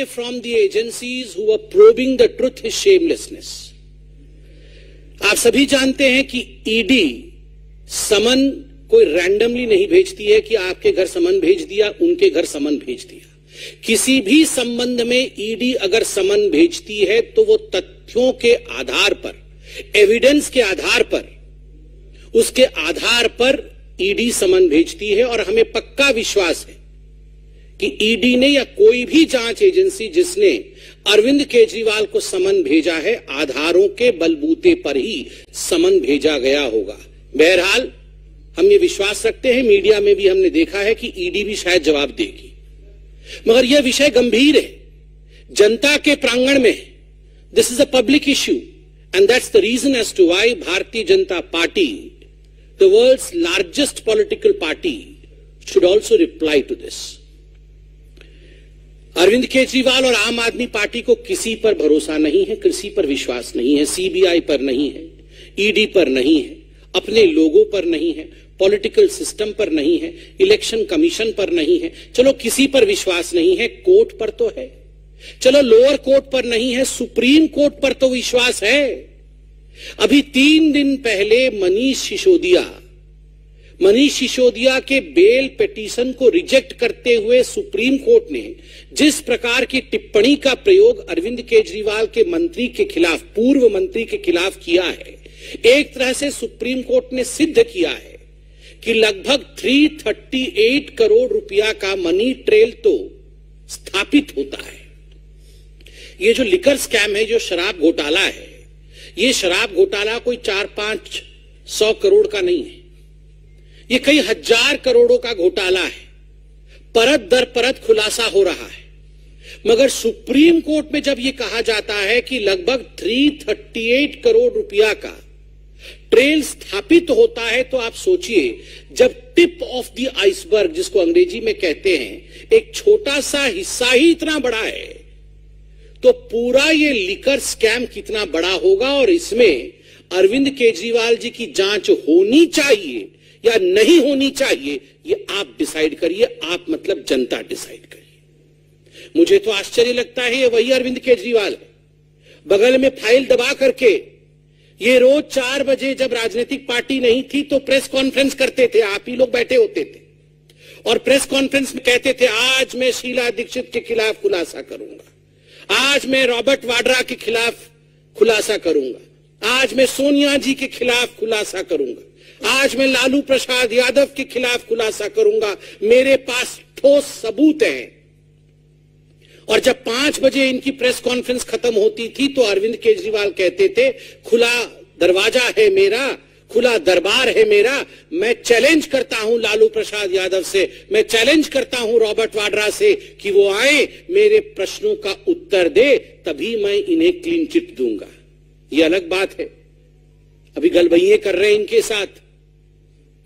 from the agencies who were probing the truth his shamelessness. आप सभी जानते हैं कि ईडी समन कोई रैंडमली नहीं भेजती है कि आपके घर समन भेज दिया, उनके घर समन भेज दिया। किसी भी संबंध में ईडी अगर समन भेजती है तो वो तथ्यों के आधार पर, एविडेंस के आधार पर, उसके आधार पर ईडी समन भेजती है। और हमें पक्का विश्वास है कि ईडी ने या कोई भी जांच एजेंसी जिसने अरविंद केजरीवाल को समन भेजा है, आधारों के बलबूते पर ही समन भेजा गया होगा। बहरहाल हम ये विश्वास रखते हैं, मीडिया में भी हमने देखा है कि ईडी भी शायद जवाब देगी, मगर यह विषय गंभीर है, जनता के प्रांगण में। This is a public issue and that's the reason as to why Bharatiya Janata Party, the world's largest political party, should also reply to this. Arvind Kejriwal और आम आदमी पार्टी को किसी पर भरोसा नहीं है, किसी पर विश्वास नहीं है, सीबीआई पर नहीं है, ईडी पर नहीं है, अपने लोगों पर नहीं है, पॉलिटिकल सिस्टम पर नहीं है, इलेक्शन कमीशन पर नहीं है। चलो किसी पर विश्वास नहीं है, कोर्ट पर तो है। चलो लोअर कोर्ट पर नहीं है, सुप्रीम कोर्ट पर तो विश्वास है। अभी 3 दिन पहले मनीष सिसोदिया के बेल पिटीशन को रिजेक्ट करते हुए सुप्रीम कोर्ट ने जिस प्रकार की टिप्पणी का प्रयोग अरविंद केजरीवाल के मंत्री के खिलाफ, पूर्व मंत्री के खिलाफ किया है, एक तरह से सुप्रीम कोर्ट ने सिद्ध किया है कि लगभग 338 करोड़ रुपया का मनी ट्रेल तो स्थापित होता है। ये जो लिकर स्कैम है, जो शराब घोटाला है, ये शराब घोटाला कोई 400-500 करोड़ का नहीं है, ये कई हजार करोड़ों का घोटाला है। परत दर परत खुलासा हो रहा है। मगर सुप्रीम कोर्ट में जब यह कहा जाता है कि लगभग 338 करोड़ रुपया का ट्रेल स्थापित होता है, तो आप सोचिए, जब टिप ऑफ द आइसबर्ग, जिसको अंग्रेजी में कहते हैं, एक छोटा सा हिस्सा ही इतना बड़ा है, तो पूरा ये लिकर स्कैम कितना बड़ा होगा। और इसमें अरविंद केजरीवाल जी की जांच होनी चाहिए या नहीं होनी चाहिए, ये आप डिसाइड करिए। आप मतलब जनता डिसाइड करिए। मुझे तो आश्चर्य लगता है, ये वही अरविंद केजरीवाल है, बगल में फाइल दबा करके ये रोज 4 बजे, जब राजनीतिक पार्टी नहीं थी तो प्रेस कॉन्फ्रेंस करते थे, आप ही लोग बैठे होते थे और प्रेस कॉन्फ्रेंस में कहते थे, आज मैं शीला दीक्षित के खिलाफ खुलासा करूंगा, आज मैं रॉबर्ट वाड्रा के खिलाफ खुलासा करूंगा, आज मैं सोनिया जी के खिलाफ खुलासा करूंगा, आज मैं लालू प्रसाद यादव के खिलाफ खुलासा करूंगा, मेरे पास ठोस सबूत हैं। और जब 5 बजे इनकी प्रेस कॉन्फ्रेंस खत्म होती थी तो अरविंद केजरीवाल कहते थे, खुला दरवाजा है मेरा, खुला दरबार है मेरा, मैं चैलेंज करता हूं लालू प्रसाद यादव से, मैं चैलेंज करता हूं रॉबर्ट वाड्रा से कि वो आए, मेरे प्रश्नों का उत्तर दे, तभी मैं इन्हें क्लीन चिट दूंगा। ये अलग बात है, अभी गलबैये कर रहे हैं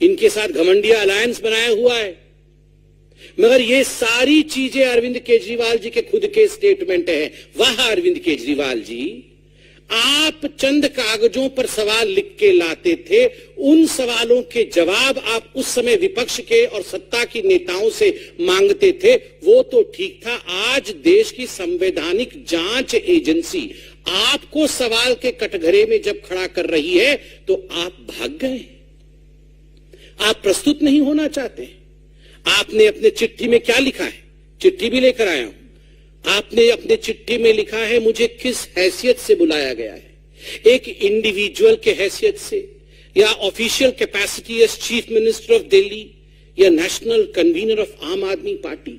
इनके साथ घमंडिया अलायंस बनाया हुआ है। मगर ये सारी चीजें अरविंद केजरीवाल जी के खुद के स्टेटमेंट है। वाह अरविंद केजरीवाल जी, आप चंद कागजों पर सवाल लिख के लाते थे, उन सवालों के जवाब आप उस समय विपक्ष के और सत्ता की नेताओं से मांगते थे, वो तो ठीक था। आज देश की संवैधानिक जांच एजेंसी आपको सवाल के कटघरे में जब खड़ा कर रही है तो आप भाग गए, आप प्रस्तुत नहीं होना चाहते। आपने अपने चिट्ठी में क्या लिखा है, चिट्ठी भी लेकर आया हूं, आपने अपने चिट्ठी में लिखा है, मुझे किस हैसियत से बुलाया गया है, एक इंडिविजुअल के हैसियत से, या official capacity as chief minister of Delhi, या नेशनल कन्वीनर ऑफ आम आदमी पार्टी,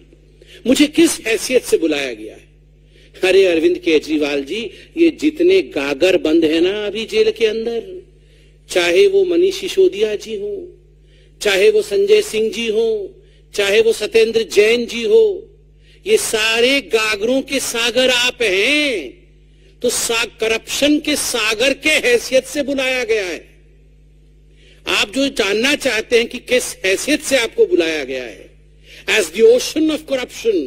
मुझे किस हैसियत से बुलाया गया है। अरे अरविंद केजरीवाल जी, ये जितने गागर बंद है ना अभी जेल के अंदर, चाहे वो मनीष सिसोदिया जी हो, चाहे वो संजय सिंह जी हो, चाहे वो सत्येंद्र जैन जी हो, ये सारे गागरों के सागर आप हैं। तो करप्शन के सागर के हैसियत से बुलाया गया है। आप जो जानना चाहते हैं कि किस हैसियत से आपको बुलाया गया है, as the ocean of corruption,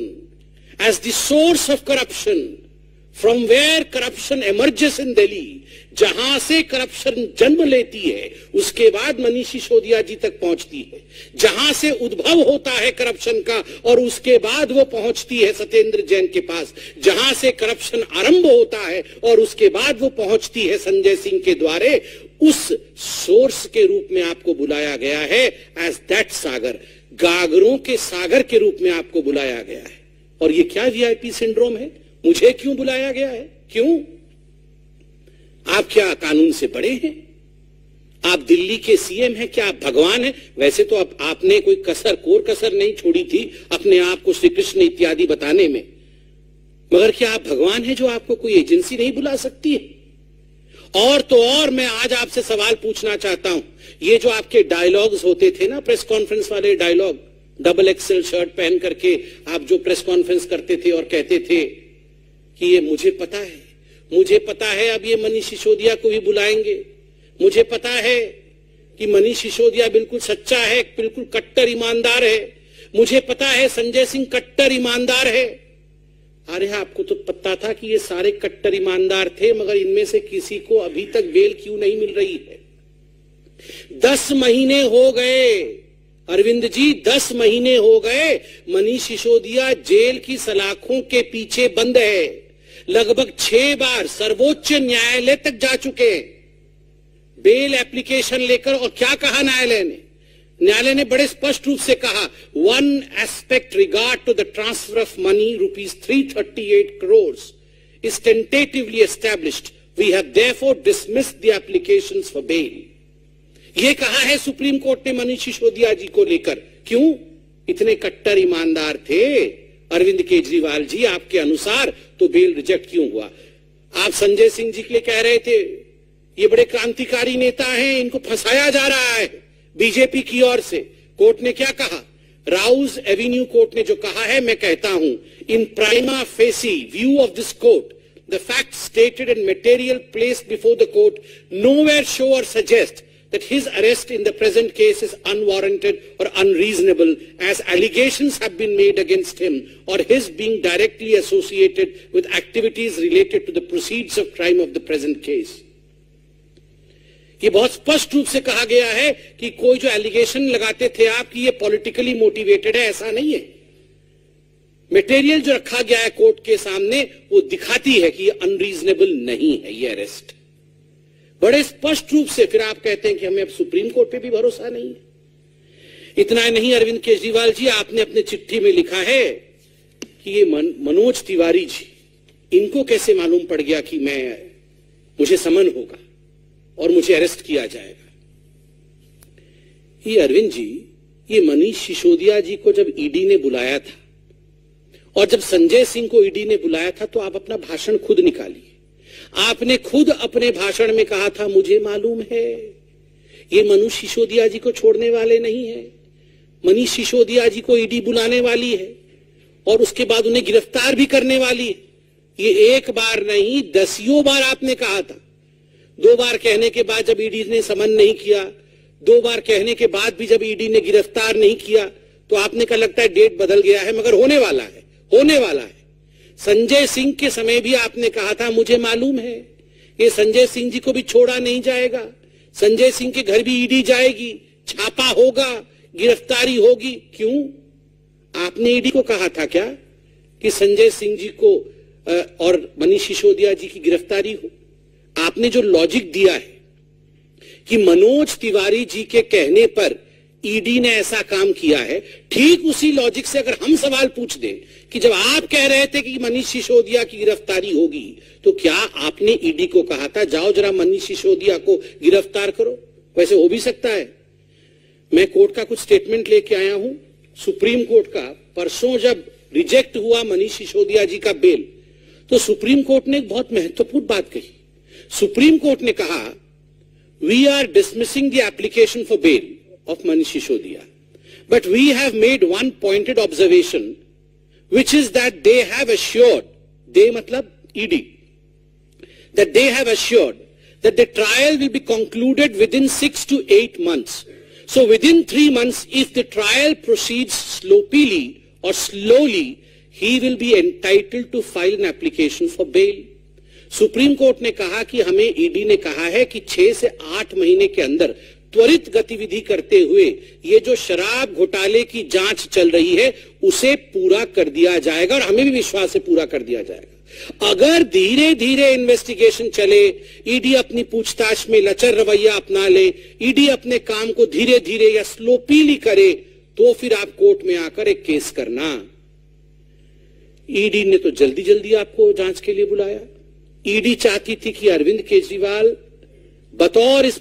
as the source of corruption, from where corruption emerges in Delhi, जहां से करप्शन जन्म लेती है उसके बाद मनीष सिसोदिया जी तक पहुंचती है, जहां से उद्भव होता है करप्शन का और उसके बाद वो पहुंचती है सत्येंद्र जैन के पास, जहां से करप्शन आरंभ होता है और उसके बाद वो पहुंचती है संजय सिंह के द्वारे, उस सोर्स के रूप में आपको बुलाया गया है एज दैट सागर, गागरों के सागर के रूप में आपको बुलाया गया है। और ये क्या वीआईपी सिंड्रोम है? मुझे क्यों बुलाया गया है? क्यों? आप क्या कानून से बड़े हैं? आप दिल्ली के सीएम हैं? क्या आप भगवान हैं? वैसे तो अब आपने कोई कोर कसर नहीं छोड़ी थी अपने आप को श्री कृष्ण इत्यादि बताने में, मगर क्या आप भगवान हैं जो आपको कोई एजेंसी नहीं बुला सकती है? और तो और मैं आज आपसे सवाल पूछना चाहता हूं, ये जो आपके डायलॉग्स होते थे ना, प्रेस कॉन्फ्रेंस वाले डायलॉग, डबल एक्सेल शर्ट पहन करके आप जो प्रेस कॉन्फ्रेंस करते थे और कहते थे कि ये मुझे पता है अब ये मनीष सिसोदिया को भी बुलाएंगे, मुझे पता है कि मनीष सिसोदिया बिल्कुल सच्चा है, बिल्कुल कट्टर ईमानदार है, मुझे पता है संजय सिंह कट्टर ईमानदार है। अरे आपको तो पता था कि ये सारे कट्टर ईमानदार थे, मगर इनमें से किसी को अभी तक बेल क्यों नहीं मिल रही है? 10 महीने हो गए अरविंद जी, 10 महीने हो गए मनीष सिसोदिया जेल की सलाखों के पीछे बंद है। लगभग 6 बार सर्वोच्च न्यायालय तक जा चुके हैं बेल एप्लीकेशन लेकर। और क्या कहा न्यायालय ने बड़े स्पष्ट रूप से कहा, one aspect regard to the transfer of money ₹338 crores is tentatively established. We have therefore dismissed the applications for bail. ये कहा है सुप्रीम कोर्ट ने मनीष सिसोदिया जी को लेकर। क्यों? इतने कट्टर ईमानदार थे अरविंद केजरीवाल जी आपके अनुसार, तो बेल रिजेक्ट क्यों हुआ? आप संजय सिंह जी के लिए कह रहे थे ये बड़े क्रांतिकारी नेता हैं, इनको फंसाया जा रहा है बीजेपी की ओर से। कोर्ट ने क्या कहा? राउज एवेन्यू कोर्ट ने जो कहा है, मैं कहता हूं, in prima facie view of this court the fact stated and material placed before the court nowhere show और suggest that his arrest in the present case is unwarranted or unreasonable, as allegations have been made against him or his being directly associated with activities related to the proceeds of crime of the present case. ये बहुत स्पष्ट रूप से कहा गया है कि कोई जो एलिगेशन लगाते थे आप कि ये पॉलिटिकली मोटिवेटेड है, ऐसा नहीं है। मटेरियल जो रखा गया है कोर्ट के सामने वो दिखाती है कि ये अनरीजनेबल नहीं है ये अरेस्ट, बड़े स्पष्ट रूप से। फिर आप कहते हैं कि हमें अब सुप्रीम कोर्ट पे भी भरोसा नहीं है। इतना नहीं अरविंद केजरीवाल जी, आपने अपने चिट्ठी में लिखा है कि ये मनोज तिवारी जी, इनको कैसे मालूम पड़ गया कि मुझे समन होगा और मुझे अरेस्ट किया जाएगा। ये अरविंद जी, ये मनीष सिसोदिया जी को जब ईडी ने बुलाया था और जब संजय सिंह को ईडी ने बुलाया था, तो आप अपना भाषण खुद निकालिए। आपने खुद अपने भाषण में कहा था, मुझे मालूम है ये मनीष सिसोदिया जी को छोड़ने वाले नहीं है, मनीष सिसोदिया जी को ईडी बुलाने वाली है और उसके बाद उन्हें गिरफ्तार भी करने वाली है। ये एक बार नहीं 10 बार आपने कहा था। 2 बार कहने के बाद जब ईडी ने समन नहीं किया, 2 बार कहने के बाद भी जब ईडी ने गिरफ्तार नहीं किया, तो आपने कहा लगता है डेट बदल गया है, मगर होने वाला है। संजय सिंह के समय भी आपने कहा था, मुझे मालूम है ये संजय सिंह जी को भी छोड़ा नहीं जाएगा, संजय सिंह के घर भी ईडी जाएगी, छापा होगा, गिरफ्तारी होगी। क्यों? आपने ईडी को कहा था क्या कि संजय सिंह जी को और मनीष सिसोदिया जी की गिरफ्तारी हो? आपने जो लॉजिक दिया है कि मनोज तिवारी जी के कहने पर ईडी ने ऐसा काम किया है, ठीक उसी लॉजिक से अगर हम सवाल पूछ दें कि जब आप कह रहे थे कि मनीष सिसोदिया की गिरफ्तारी होगी, तो क्या आपने ईडी को कहा था जाओ जरा मनीष सिसोदिया को गिरफ्तार करो? वैसे हो भी सकता है। मैं कोर्ट का कुछ स्टेटमेंट लेके आया हूं, सुप्रीम कोर्ट का। परसों जब रिजेक्ट हुआ मनीष सिसोदिया जी का बेल, तो सुप्रीम कोर्ट ने एक बहुत महत्वपूर्ण बात कही। सुप्रीम कोर्ट ने कहा, we are dismissing the application for bail of Manish Sisodiya, but we have made one pointed observation, which is that they have assured, they matlab ED, that they have assured that the trial will be concluded within 6 to 8 months. So within 3 months, if the trial proceeds sloppily or slowly, he will be entitled to file an application for bail. Supreme court ने कहा कि हमें ED ने कहा है कि 6 से 8 महीने के अंदर त्वरित गतिविधि करते हुए ये जो शराब घोटाले की जांच चल रही है उसे पूरा कर दिया जाएगा, और हमें भी विश्वास है पूरा कर दिया जाएगा। अगर धीरे धीरे इन्वेस्टिगेशन चले, ईडी अपनी पूछताछ में लचर रवैया अपना ले, ईडी अपने काम को धीरे धीरे या स्लोपीली करे, तो फिर आप कोर्ट में आकर एक केस करना। ईडी ने तो जल्दी जल्दी आपको जांच के लिए बुलाया। ईडी चाहती थी कि अरविंद केजरीवाल बतौर इस